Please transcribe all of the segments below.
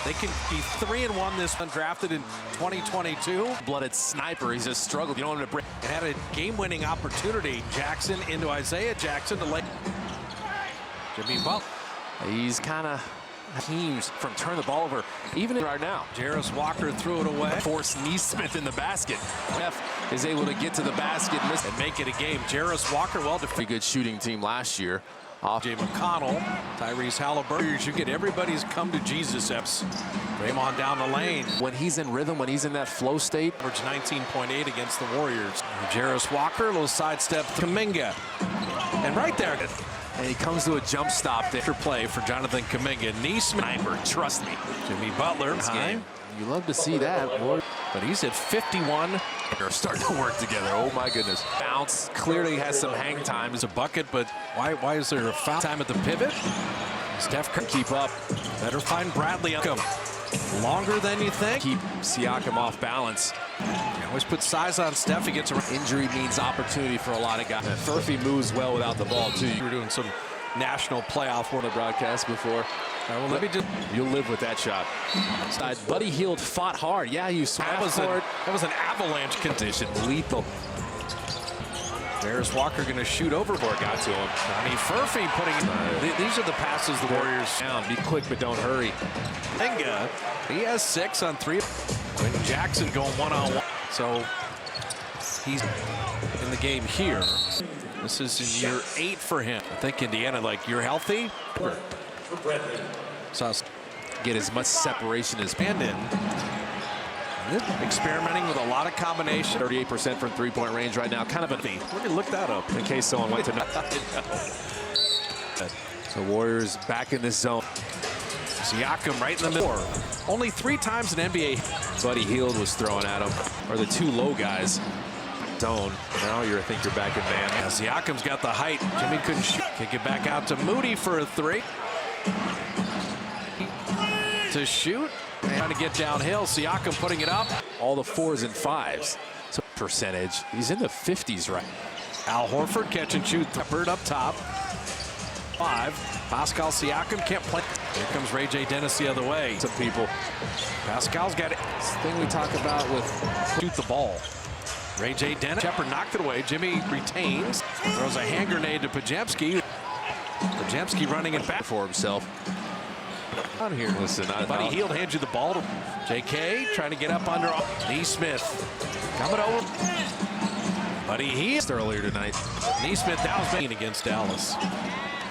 They can be 3-1 this one, drafted in 2022. Blooded sniper, he's just struggled. You don't want him to break. And had a game-winning opportunity. Jackson into Isaiah Jackson to lay. Jimmy Butler. He's kind of teams from turn the ball over, even right now. Jarris Walker threw it away. Force Neesmith in the basket. F is able to get to the basket and make it a game. Jarris Walker, well defended. Pretty good shooting team last year. Off Jay McConnell, Tyrese Halliburton. You get everybody's come to Jesus eps. Draymond down the lane. When he's in rhythm, when he's in that flow state. Average 19.8 against the Warriors. Jarris Walker, little sidestep. Kuminga. And right there. And he comes to a jump stop there. Play for Jonathan Kuminga. Neesmith, trust me. Jimmy Butler. Game. You love to see that, boy. But he's at 51. They're starting to work together. Oh my goodness. Bounce clearly has some hang time. It's a bucket, but why is there a foul time at the pivot? Steph can keep up. Better find Bradley. Longer than you think. Keep Siakam off balance. You always put size on Steph. He gets a injury means opportunity for a lot of guys. Furphy moves well without the ball too. You were doing some national playoff for the broadcast before. Well, let me just. You'll live with that shot. Buddy Hield fought hard. Yeah, you swung for it. That was an avalanche condition. Lethal. Jarris Walker going to shoot over before it got to him. I mean, Furphy putting in. These are the passes the Warriors down. Be quick, but don't hurry. Kuminga, he has 6 on 3. When Jackson going one-on-one. So he's in the game here. This is in year 8 for him. I think Indiana, like, you're healthy. So get as much separation as Brandon. Experimenting with a lot of combination. 38% from three-point range right now. Kind of a thing. We're going to look that up in case someone went to know. So Warriors back in this zone. Siakam right in the middle. Only 3 times in NBA. Buddy Hield was throwing at him. Or the 2 low guys. Zone. Now I think you're back in man. Yeah, Siakam's got the height. Jimmy couldn't shoot. Kick it back out to Moody for a 3. To shoot. Trying to get downhill. Siakam putting it up. All the 4s and 5s. So percentage. He's in the 50s right. Al Horford catch and shoot. Bird up top. 5. Pascal Siakam can't play. Here comes Ray J. Dennis the other way. Some people. Pascal's got it. This thing we talk about with shoot the ball. Ray J. Dennis. Shepard knocked it away. Jimmy retains. Throws a hand grenade to Pajemski. Pajemski running it back for himself. On here. Listen, Buddy Hield hands you the ball to J.K. trying to get up under Neesmith. Coming over. Buddy Hield earlier tonight. Neesmith, that was making against Dallas.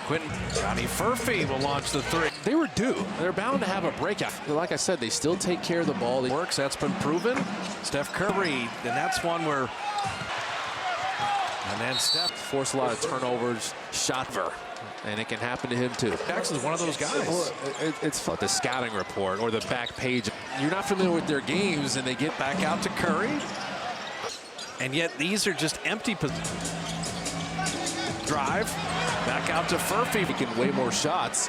Quentin Johnny Furphy will launch the 3. They were due. They're bound to have a breakout. Like I said, they still take care of the ball. It works. That's been proven. Steph Curry, and that's one where. And then Steph forced a lot of turnovers. Shot for. And it can happen to him too. Jackson's one of those guys. Well, it's fun. The scouting report or the back page. You're not familiar with their games, and they get back out to Curry. And yet these are just empty drive. Back out to Furphy. Making way more shots.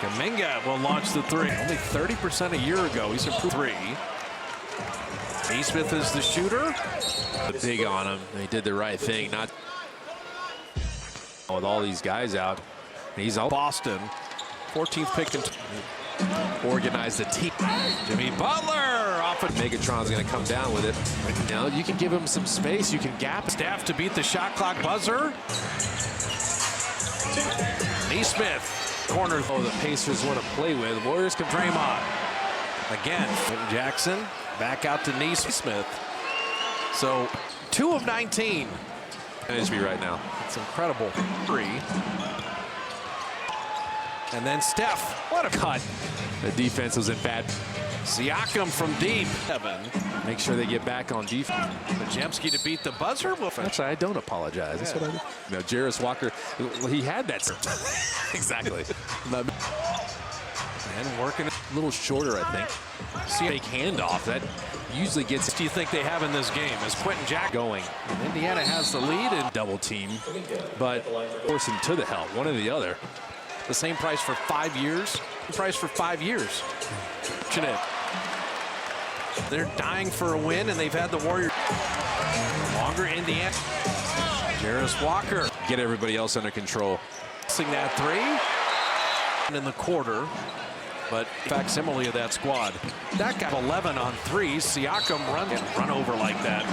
Kuminga will launch the 3. Only 30% a year ago. He's improved 3. Neesmith is the shooter. Big on him. They did the right thing. Not with all these guys out. He's out. Boston. 14th pick and organized the team. Jimmy Butler off of Megatron's going to come down with it. Now you can give him some space. You can gap. Staff to beat the shot clock buzzer. Neesmith, corner. Oh, the Pacers want to play with. Warriors can Draymond. Again, Jackson back out to Neesmith. So 2 of 19. Manage me right now. It's incredible. 3. And then Steph. What a cut. The defense was in bad. Siakam from deep. 7. Make sure they get back on defense. Pajemski to beat the buzzer. Actually, I don't apologize. Yeah. That's what I do. You know, Jarris Walker, he had that. Exactly. And working a little shorter, I think. Fake handoff. That usually gets. What do you think they have in this game? Is Quentin Jack going? And Indiana has the lead and double team, but force him to the help. One or the other. The same price for 5 years. Price for 5 years. They're dying for a win, and they've had the Warriors longer. Indiana. Jarris Walker. Get everybody else under control. Missing that 3. And in the quarter. but facsimile of that squad. That got 11 on threes. Siakam run over like that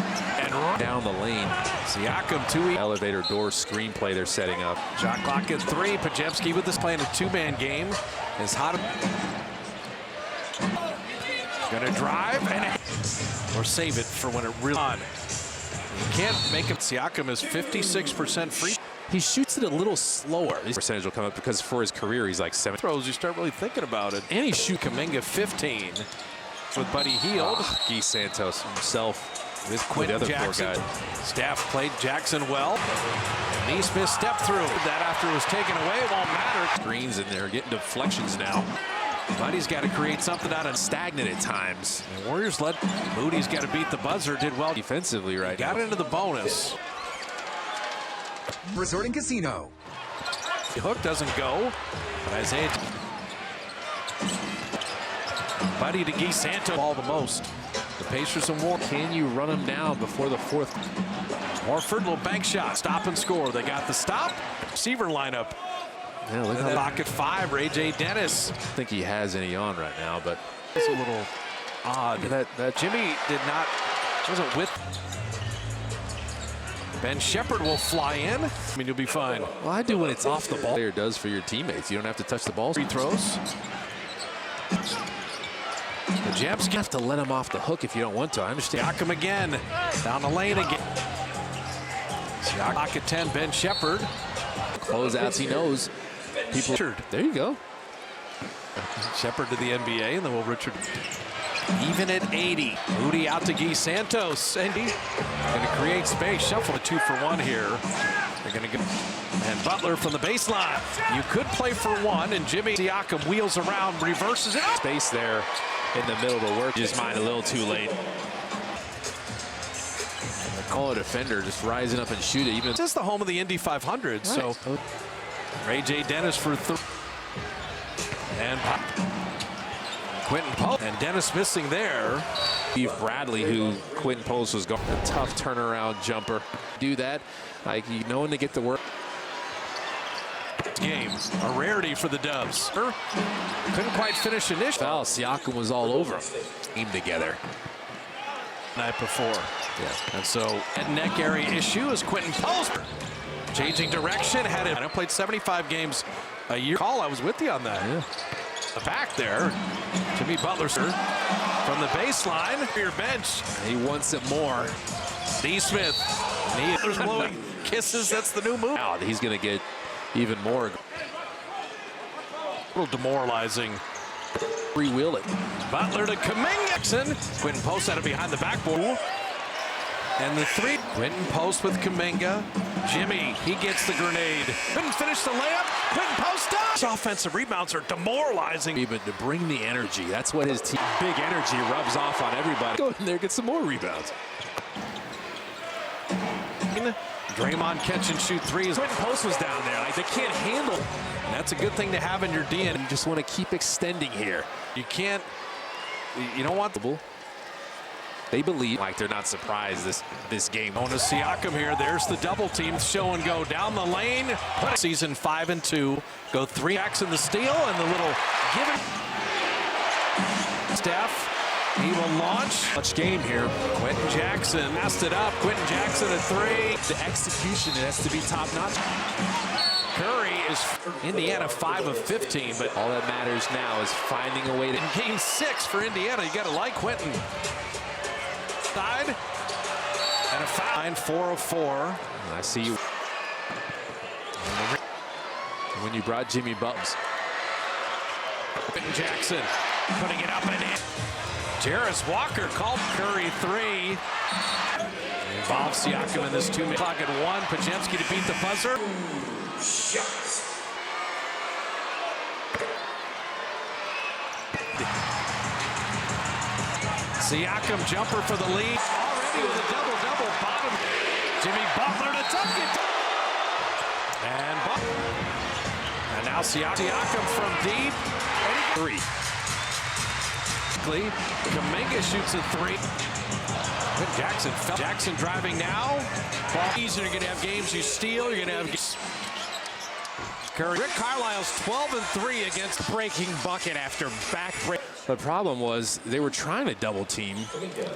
and run Down the lane. Siakam 2 Elevator door screenplay they're setting up. shot clock at 3. Pajemski with this playing a two-man game is hot. Gonna drive and or save it for when it really on. You can't make him. Siakam is 56% free. He shoots it a little slower. His percentage will come up because for his career he's like 7 Throws, you start really thinking about it. And he shoot Kuminga 15 with Buddy Hield. Guy Santos himself With Quentin Jackson. Staff played Jackson well. Neesmith stepped through. That after it was taken away, it won't matter. Screens in there, getting deflections now. Buddy's got to create something out of Stagnant at times. the Warriors led. Moody's got to beat the buzzer. Did well Defensively right Got now. into the bonus. Resort and Casino. The hook doesn't go. But Isaiah. Buddy to Guy Santos. Ball the most. The Pacers and War. Can you run him down before the fourth? Horford, little bank shot. Stop and score. They got the stop. Receiver lineup. Yeah, look how Pocket 5. Ray J. Dennis. I don't think he has any on right now, but It's a little odd. that Jimmy wasn't with. Ben Shepherd will fly in. I mean, you'll be fine. well, I do when it's off the ball. Player does for your teammates. You don't have to touch the ball. Free throws. Pajemski. You have to let him off the hook if you don't want to. I understand. Siakam again. Down the lane again. Siakam at 10. Ben Shepherd. Closeouts, he knows. People. There you go. Shepherd to the NBA, and then Will Richard. Even at 80. Moody out to Guy Santos. And he's going to create space. Shuffle a 2-for-1 here. They're going to go. And Butler from the baseline. You could play for one, and Jimmy Siakam wheels around, reverses it. Space there in the middle to work. Just mine a little too late. Call a defender, just rising up and shoot it. Even This is the home of the Indy 500, so Ray J. Dennis for 3. And Quentin Post. And Dennis missing there. Steve Bradley, who Quentin Post was going. A tough turnaround jumper. Do that, like you know when to get the work. Game, a rarity for the Dubs. Couldn't quite finish initially. Foul, Siakam was all over him. Team together. Night before. Yeah. And so, head and neck area issue is Quentin Post. Changing direction, had it. I played 75 games a year. Call, I was with you on that. Yeah. The back there, Jimmy Butler from the baseline for your bench. He wants it more. Neesmith. Butler's blowing kisses. That's the new move. Now he's going to get even more. A little demoralizing. Free-wheel it. Butler to Kuminga. Quentin Post out of behind the backboard. And the 3. Quentin Post with Kuminga. Jimmy, he gets the grenade. Couldn't finish the layup. Quentin Post does. Offensive rebounds are demoralizing. Even to bring the energy. That's what his team. Big energy rubs off on everybody. Go in there, get some more rebounds. Draymond catch and shoot threes. Quentin Post was down there. Like they can't handle. And that's a good thing to have in your DNA. You just want to keep extending here. You can't. You don't want the. They believe like they're not surprised this game. Going to Siakam here. There's the double team. Show and go down the lane. Season 5 and 2. Go 3. Jackson the steal and the little give it. Steph. He will launch. Much game here. Quentin Jackson passed it up. Quentin Jackson at 3. The execution has to be top notch. Curry is Indiana 5 of 15, but All that matters now is finding a way to. in game 6 for Indiana, you got to like Quentin. Side and a foul. 4 of 4. I see you. When you brought Jimmy Butler. Quentin Jackson putting it up and in. Jarris Walker called Curry 3. Involves Siakam in this 2-minute clock at 1. Pajemski to beat the buzzer. Siakam jumper for the lead. Already with a double-double bottom. Jimmy Butler to tuck it. And now Siakam from deep. 3. Kuminga shoots a 3. Jackson driving now. Ball easy. You're going to have games you steal. You're going to have games. Curry. Rick Carlisle's 12-3 against breaking bucket after back break. The problem was they were trying to double team,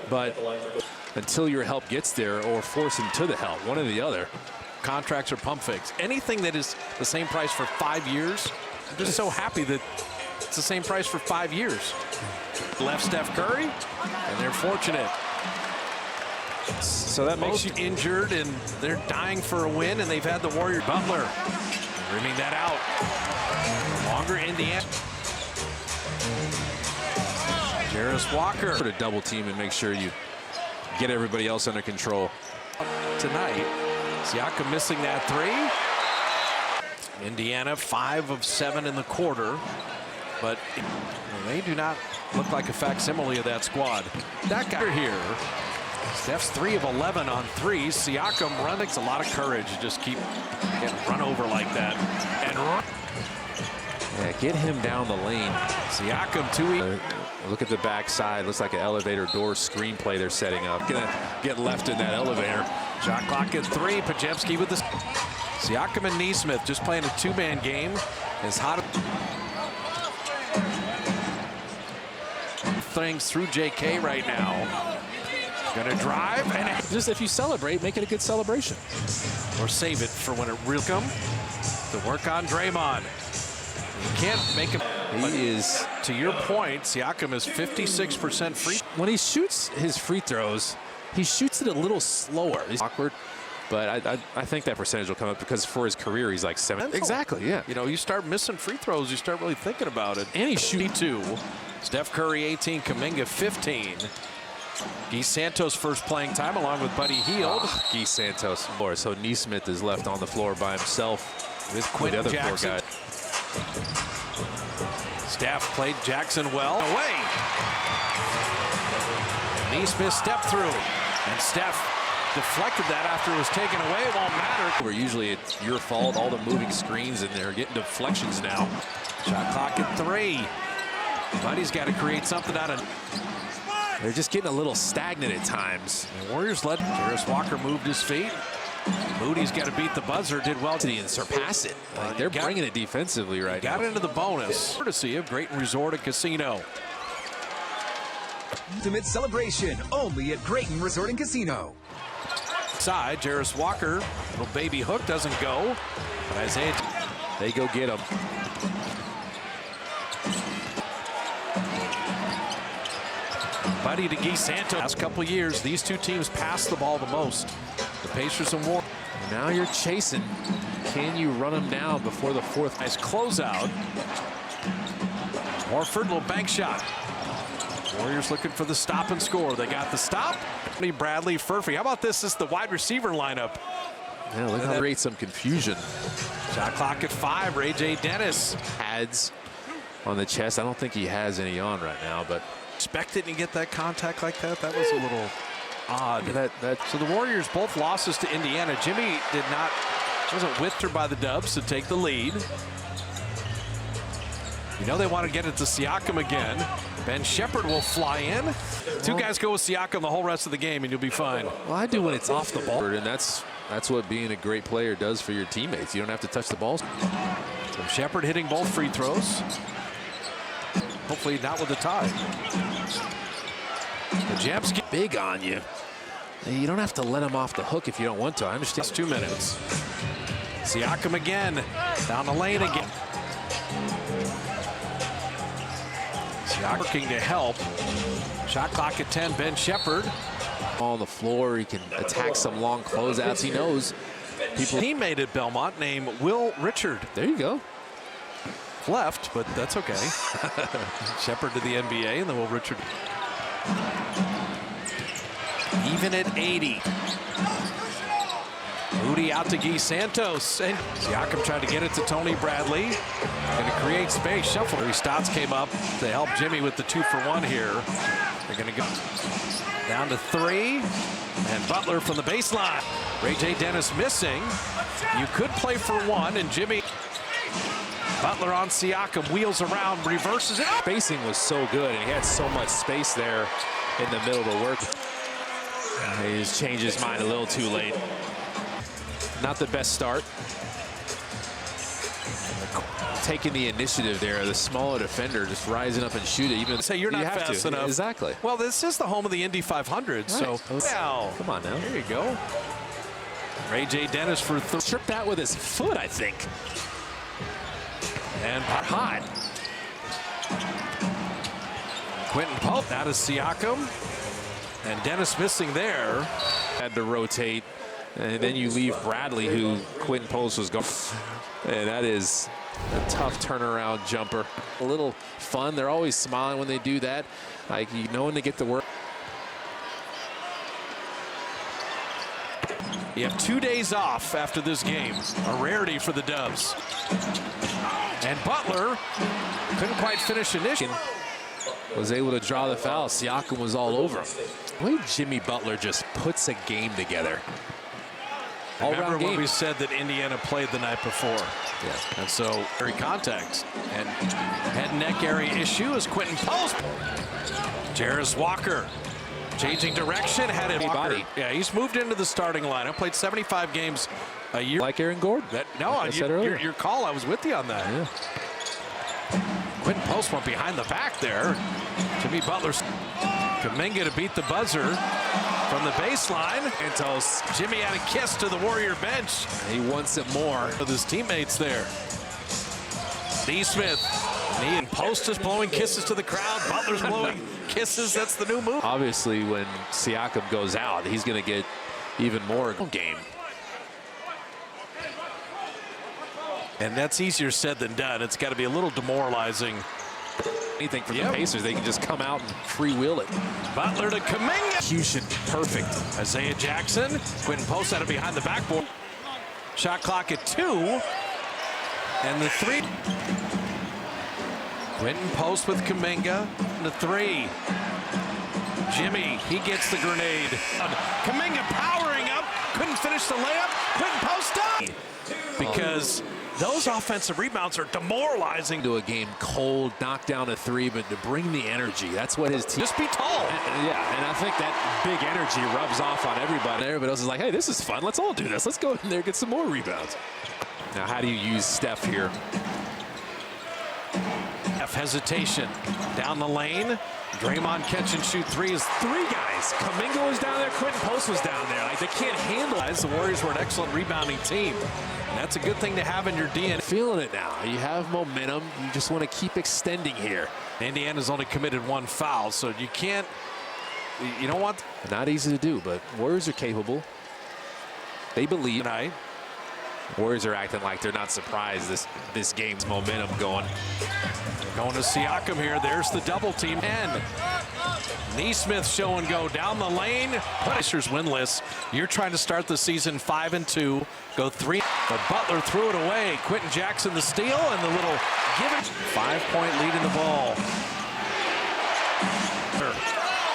but until your help gets there or force him to the help, one or the other. contracts or pump fakes. Anything that is the same price for 5 years, I'm just so happy that it's the same price for 5 years. Left Steph Curry, and they're fortunate. So that makes you injured, and they're dying for a win, and they've had the Warrior Butler rimming that out. Longer Indiana. Jarris Walker. put a double team and make sure you get everybody else under control. Tonight, Siakam missing that three. Indiana 5 of 7 in the quarter, but they do not look like a facsimile of that squad. That guy here. Steph's 3 of 11 on threes. Siakam running. It's a lot of courage to just keep getting run over like that. And run. Yeah, get him down the lane. Siakam 2. Look at the backside. Looks like an elevator door screenplay they're setting up. Gonna get left in that elevator. Shot clock at 3. Pajemski with the. Siakam and Neesmith just playing a two-man game. As hot things through JK right now. Gonna drive and Just if you celebrate, make it a good celebration. or save it for when it really comes to work on Draymond. You can't make him. He is, to your point, Siakam is 56% free. when he shoots his free throws, he shoots it a little slower. He's awkward, but I think that percentage will come up because for his career, he's like 7. Exactly, yeah. You know, you start missing free throws, you start really thinking about it. And he's shooting 2. Steph Curry 18, Kuminga 15. Guy Santos first playing time along with Buddy Hield. Guy Santos. So Neesmith is left on the floor by himself with with the other Jackson. 4 guys. Steph played Jackson well. Away. Neesmith stepped through. And Steph deflected that after it was taken away. It won't matter. Where usually it's your fault, all the moving screens, and they're getting deflections now. Shot clock at 3. Buddy's got to create something out of. They're just getting a little stagnant at times. The Warriors led. Jarris Walker moved his feet. Moody's got to beat the buzzer. Did well And surpass it. Like, they're bringing it defensively right now. Got into the bonus. Courtesy of Great Resort and Casino. Ultimate celebration only at Grayton Resort and Casino. Side, Jarris Walker, little baby hook doesn't go. But Isaiah, They go get him. Buddy to Guy Santos. Last couple of years, these two teams pass the ball the most. The Pacers and Warriors. Now you're chasing. Can you run him down before the 4th? Nice closeout. Horford, little bank shot. Warriors looking for the stop and score. They got the stop. Bradley, Furphy. How about this? This is the wide receiver lineup. Yeah, look how they create some confusion. Shot clock at 5. Ray J. Dennis. Pads on the chest. I don't think he has any on right now, but Expected to get that contact like that. That was a little odd. that So the Warriors both losses to Indiana. Jimmy wasn't whipped her by the Dubs to take the lead. You know they want to get it to Siakam again. Ben Shepherd will fly in. Two guys go with Siakam the whole rest of the game, and you'll be fine. well, I do when it's off the ball, and that's what being a great player does for your teammates. You don't have to touch the ball. So Shepherd hitting both free throws. Hopefully not with the tie. Pajemski Big on you. You don't have to let him off the hook if you don't want to. I understand. It's 2 minutes. Siakam again. Down the lane again. Siakam working to help. Shot clock at 10. Ben Shepherd. On the floor, he can attack some long closeouts. He knows people. Teammate at Belmont named Will Richard. There you go. Left, but that's okay. Shepherd to the NBA, and then Will Richard. Even at 80. Moody out to Guy Santos. And Siakam tried to get it to Tony Bradley. Going to create space. Shuffle. Stotts came up to help Jimmy with the 2-for-1 here. They're going to go down to 3. And Butler from the baseline. Ray J. Dennis missing. You could play for 1, and Jimmy. Butler on Siakam, wheels around, reverses it. Spacing was so good, and he had so much space there in the middle to work. He just changed his mind a little too late. Not the best start. taking the initiative there. The smaller defender just rising up and shooting. Even say you're not have fast to. enough. Exactly. Well, this is the home of the Indy 500, Right. so wow. Come on now. There you go. Ray J. Dennis for three. Tripped out with his foot, I think. And hot. Quentin Pope out of Siakam. And Dennis missing there. Had to rotate. And then you leave Bradley, who Quentin Pope was going. And that is a tough turnaround jumper. A little fun. They're always smiling when they do that. Like, you know when they get to work. You have 2 days off after this game. A rarity for the Dubs. And Butler couldn't quite finish initially. Was able to draw the foul. Siakam was all over him. The way Jimmy Butler just puts a game together. Remember All-round when game. we said that Indiana played the night before? Yeah. And so, very contact. And head and neck area issue is Quentin Post. Jarris Walker changing direction, had it. Body. Yeah, he's moved into the starting lineup. Played 75 games a year. Like Aaron Gordon. I said earlier. Your call, I was with you on that. Yeah. Quentin Post went behind the back there. Jimmy Butler. Kuminga to beat the buzzer from the baseline. Santos. Jimmy had a kiss to the Warrior bench. He wants it more. With his teammates there. Neesmith. Knee and Post is blowing kisses to the crowd. Butler's blowing kisses. That's the new move. Obviously, when Siakam goes out, he's going to get even more game. And that's easier said than done. It's got to be a little demoralizing. Anything from the Pacers, they can just come out and freewheel it. Butler to Kuminga. Execution, perfect. Isaiah Jackson. Quentin Post out of behind the backboard. Shot clock at 2. And the 3. Quentin Post with Kuminga. The 3. Jimmy, he gets the grenade. Kuminga powering up. Couldn't finish the layup. Quentin Post done. Because those offensive rebounds are demoralizing. To a game cold, knock down a 3, but to bring the energy, that's what his team. Just be tall. Yeah, and I think that big energy rubs off on everybody. Everybody else is like, hey, this is fun. Let's all do this. Let's go in there and get some more rebounds. Now, how do you use Steph here? Hesitation down the lane. Draymond catch and shoot 3 is 3 guys. Kuminga was down there. Quentin Post was down there. Like, they can't handle it. The Warriors were an excellent rebounding team. And that's a good thing to have in your DNA. Feeling it now. You have momentum. You just want to keep extending here. Indiana's only committed 1 foul, so you can't, you don't want. Not easy to do, but Warriors are capable. They believe. Tonight. Warriors are acting like they're not surprised this game's momentum going. Going to Siakam here. There's the double team. And Neesmith show and go down the lane. Pacers winless. You're trying to start the season 5-2. Go 3. But Butler threw it away. Quentin Jackson the steal and the little give it. 5-point lead in the ball.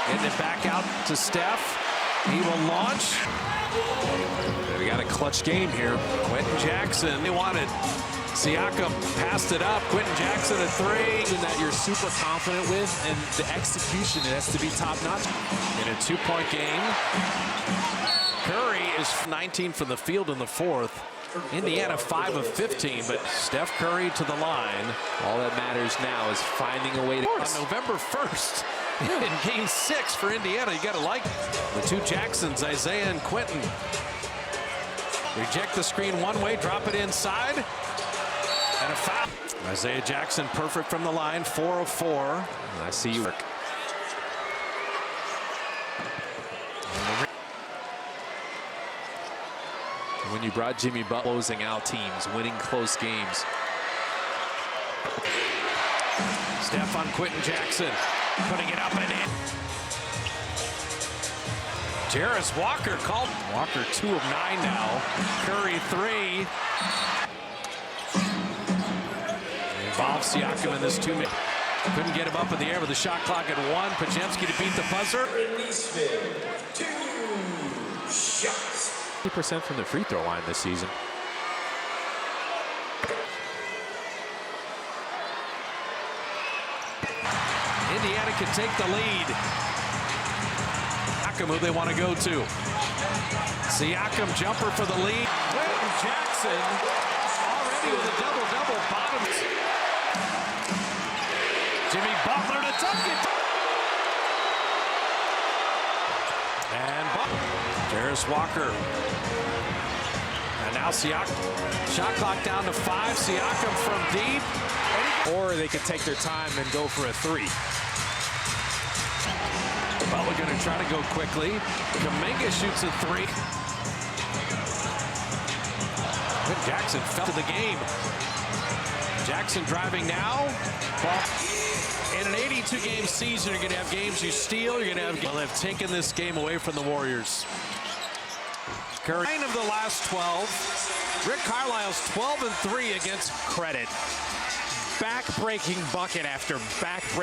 Getting it back out to Steph. He will launch. We got a clutch game here. Quentin Jackson, they wanted. Siakam passed it up. Quentin Jackson at 3. That you're super confident with, and the execution has to be top-notch. In a 2-point game. Curry is 19 from the field in the 4th. Indiana 5 of 15, but Steph Curry to the line. All that matters now is finding a way to. On November 1st, in game 6 for Indiana, you got to like the 2 Jacksons, Isaiah and Quentin. Reject the screen one way, drop it inside, and a foul. Isaiah Jackson perfect from the line, 4 of 4. I see you. When you brought Jimmy Butler closing out teams, winning close games. Steph on Quentin Jackson, putting it up and in. Jarris Walker called. Walker 2 of 9 now. Curry 3. Involves Siakam in this 2-minute. Couldn't get him up in the air with the shot clock at 1. Pajemski to beat the buzzer. 50% from the free throw line this season. Indiana can take the lead. Siakam, who they want to go to. Siakam jumper for the lead. Quentin Jackson already Brady with a double-double. Bottoms. Jimmy Butler to tuck it. And Jarris Walker. And now Siakam. Shot clock down to 5. Siakam from deep. Or they could take their time and go for a 3. Butler going to try to go quickly. Kuminga shoots a 3. And Jackson fell to the game. Jackson driving now. In an 82-game season, you're going to have games you steal. You're going to have taken this game away from the Warriors. Curry, 9 of the last 12. Rick Carlisle's 12-3 against Credit. Back-breaking bucket after back-breaking.